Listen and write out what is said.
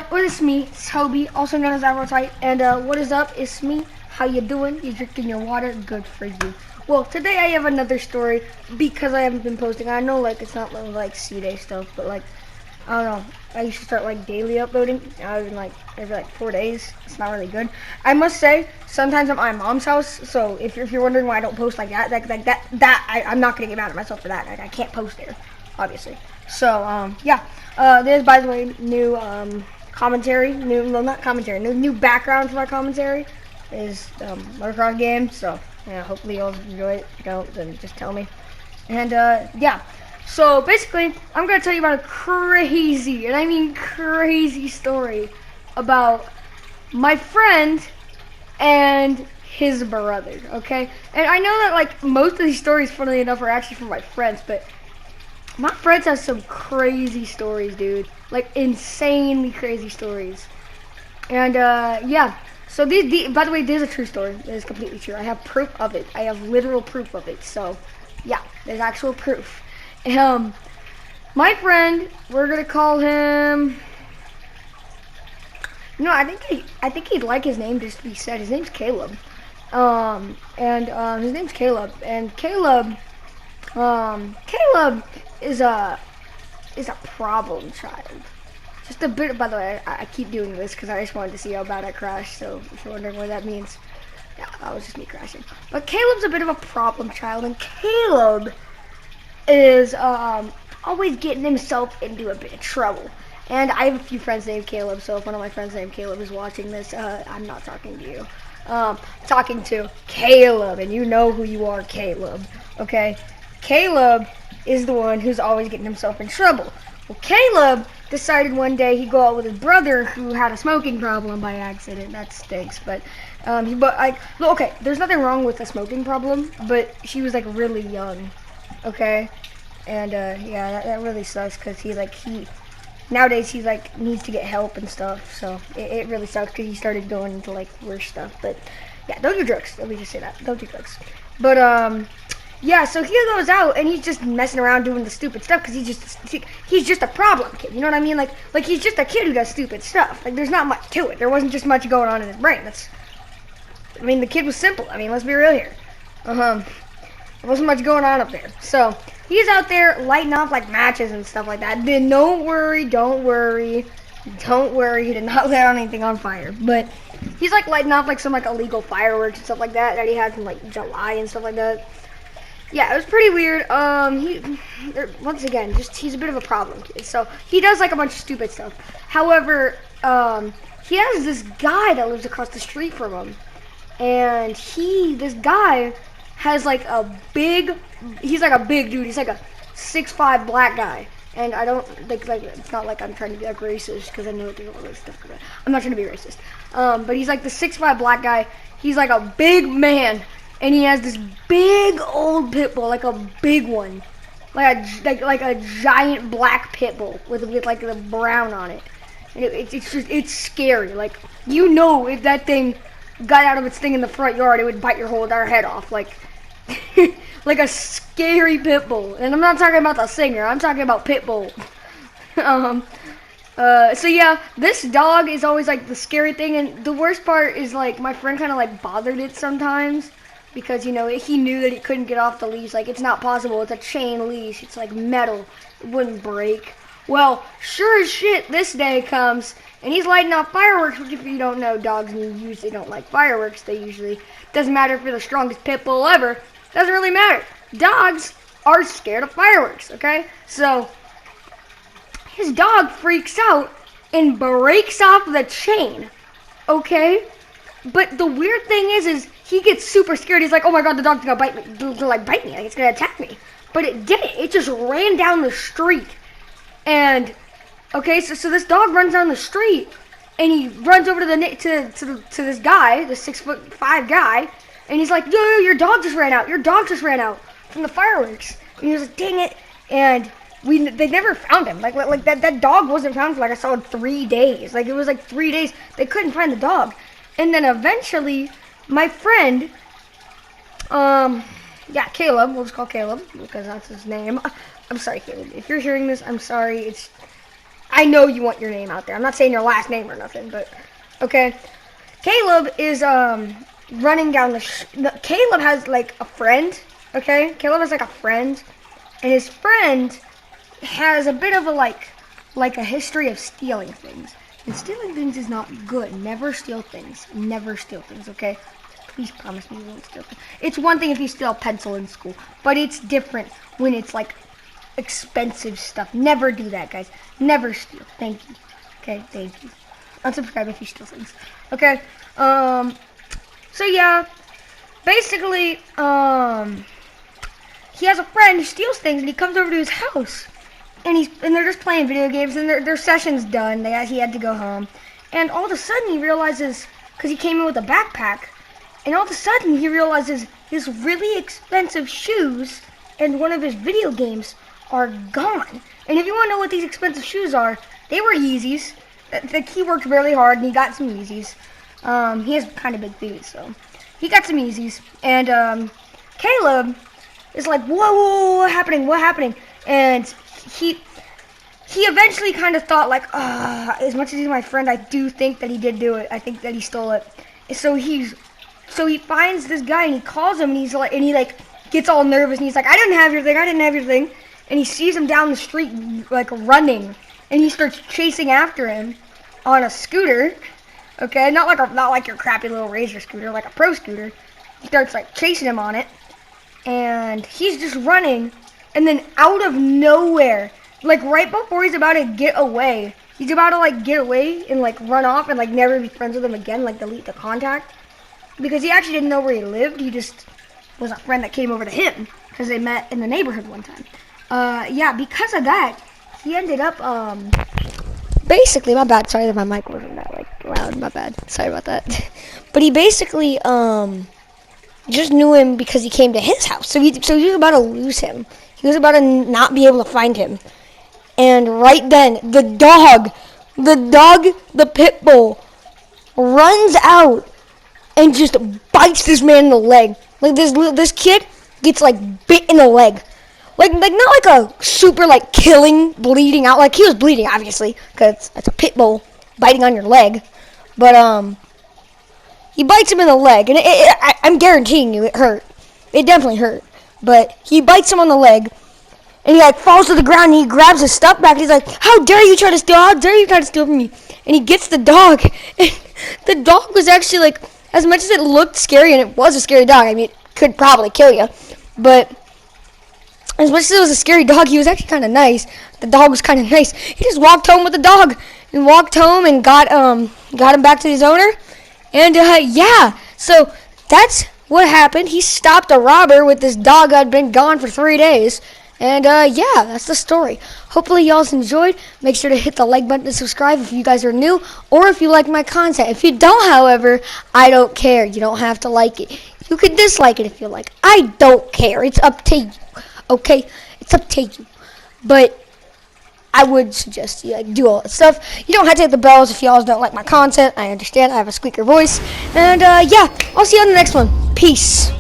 What is me, Toby, also known as Appetite, and what is up? It's me. How you doing? You drinking your water? Good for you. Well, today I have another story because I haven't been posting. I know like it's not like C-Day stuff, but like I don't know. I used to start like daily uploading. I've been like every like 4 days. It's not really good. I must say, sometimes I'm at my mom's house, so if you're wondering why I don't post like that, I'm not gonna get mad at myself for that. I can't post there, obviously. So yeah. There's, by the way, new commentary, not commentary, new background for my commentary is motocross game. So yeah, hopefully you'll enjoy it. If you don't, then just tell me. And yeah, so basically, I'm gonna tell you about a crazy, and I mean crazy story about my friend and his brother. Okay, and I know that like most of these stories, funnily enough, are actually from my friends, but my friends have some crazy stories, dude. Like insanely crazy stories. And yeah. So by the way, this is a true story. It is completely true. I have proof of it. I have literal proof of it. So yeah, there's actual proof. My friend, we're gonna call him. No, I think he'd like his name just to be said. His name's Caleb. His name's Caleb. And Caleb is a problem child. Just a bit. By the way, I keep doing this because I just wanted to see how bad I crashed. So if you're wondering what that means, yeah, that was just me crashing. But Caleb's a bit of a problem child, and Caleb is always getting himself into a bit of trouble. And I have a few friends named Caleb, so if one of my friends named Caleb is watching this, I'm not talking to you. Talking to Caleb, and you know who you are, Caleb. Okay, Caleb is the one who's always getting himself in trouble. Well, Caleb decided one day he'd go out with his brother who had a smoking problem by accident. That stinks, but okay, there's nothing wrong with a smoking problem, but she was like really young, okay, and yeah, that really sucks because he nowadays he like needs to get help and stuff, so it really sucks because he started going into like worse stuff. But yeah, don't do drugs. Let me just say that, don't do drugs. But yeah, so he goes out and he's just messing around doing the stupid stuff because he's just a problem kid. You know what I mean? Like he's just a kid who does stupid stuff. Like there's not much to it. There wasn't just much going on in his brain. I mean, the kid was simple. I mean, let's be real here. There wasn't much going on up there. So he's out there lighting off like matches and stuff like that. Then don't worry. He did not light anything on fire. But he's like lighting off like some like illegal fireworks and stuff like that he had from like July and stuff like that. Yeah, it was pretty weird. Once again, he's a bit of a problem kid. So he does like a bunch of stupid stuff. However, he has this guy that lives across the street from him, and this guy has like he's like a big dude. He's like a 6'5" black guy. And I don't think like it's not like I'm trying to be like racist because I know there's all this stuff. I'm not trying to be racist. But he's like the 6'5" black guy. He's like a big man. And he has this big old pit bull, like a big one, like a giant black pit bull with like the brown on it. And it's scary. Like you know, if that thing got out of its thing in the front yard, it would bite your whole entire head off. Like like a scary pit bull. And I'm not talking about the singer. I'm talking about pit bull. So yeah, this dog is always like the scary thing, and the worst part is like my friend kind of like bothered it sometimes. Because, you know, he knew that he couldn't get off the leash. Like, it's not possible. It's a chain leash. It's like metal. It wouldn't break. Well, sure as shit, this day comes, and he's lighting off fireworks, which if you don't know, dogs usually don't like fireworks. They usually, doesn't matter if you're the strongest pit bull ever. Doesn't really matter. Dogs are scared of fireworks, okay? So, his dog freaks out and breaks off the chain, okay? But the weird thing is he gets super scared. He's like, oh my god, the dog's gonna bite me. Like it's gonna attack me. But it didn't. It just ran down the street. And okay, so this dog runs down the street, and he runs over to this guy, the 6'5" guy, and he's like, yo, your dog just ran out. Your dog just ran out from the fireworks. And he was like, dang it. And they never found him. Like that dog wasn't found for like I saw 3 days. Like it was like 3 days. They couldn't find the dog. And then eventually, my friend, yeah, Caleb, we'll just call Caleb because that's his name. I'm sorry, Caleb. If you're hearing this, I'm sorry. I know you want your name out there. I'm not saying your last name or nothing, but okay. Caleb is running down Caleb has like a friend. Okay, Caleb has like a friend, and his friend has a bit of a like a history of stealing things. And stealing things is not good. Never steal things. Never steal things. Okay. Please promise me you won't steal things. It's one thing if you steal a pencil in school, but it's different when it's like expensive stuff. Never do that, guys. Never steal. Thank you. Okay, thank you. Unsubscribe if you steal things. Okay. So yeah, basically, he has a friend who steals things, and he comes over to his house, and they're just playing video games, and their session's done. He had to go home, and all of a sudden he realizes, because he came in with a backpack, and all of a sudden he realizes his really expensive shoes and one of his video games are gone. And if you want to know what these expensive shoes are, they were Yeezys. He worked really hard and he got some Yeezys. He has kind of big feet, so he got some Yeezys. And Caleb is like, whoa, what happening? And he eventually kind of thought like, as much as he's my friend, I do think that he did do it. I think that he stole it. So he finds this guy and he calls him and he gets all nervous and he's like, I didn't have your thing. And he sees him down the street like running, and he starts chasing after him on a scooter. Okay, not like your crappy little Razor scooter, like a pro scooter. He starts like chasing him on it, and he's just running, and then out of nowhere, like right before he's about to get away, and like run off and like never be friends with him again, like delete the contact, because he actually didn't know where he lived. He just was a friend that came over to him because they met in the neighborhood one time. Yeah, because of that, he ended up, basically, my bad, sorry that my mic wasn't that, like, loud, my bad, sorry about that. But he basically, just knew him because he came to his house, so he was about to lose him. He was about to not be able to find him. And right then, the pit bull, runs out and just bites this man in the leg. Like, this kid gets, like, bit in the leg. Like not like a super like killing, bleeding out. Like he was bleeding obviously, because it's a pit bull biting on your leg. But he bites him in the leg, and I'm guaranteeing you it hurt. It definitely hurt. But he bites him on the leg, and he like falls to the ground, and he grabs his stuff back. And he's like, "How dare you try to steal? How dare you try to steal from me?" And he gets the dog, and the dog was actually like, as much as it looked scary, and it was a scary dog. I mean, it could probably kill you, but as much as it was a scary dog, he was actually kind of nice. The dog was kind of nice. He just walked home with the dog and walked home and got him back to his owner. And yeah, so that's what happened. He stopped a robber with this dog that had been gone for 3 days. And yeah, that's the story. Hopefully y'all enjoyed. Make sure to hit the like button and subscribe if you guys are new or if you like my content. If you don't, however, I don't care. You don't have to like it. You can dislike it if you like. I don't care. It's up to you. Okay, it's up to you, but I would suggest you do all that stuff. You don't have to hit the bells if y'all don't like my content. I understand. I have a squeaker voice, and yeah, I'll see you on the next one. Peace.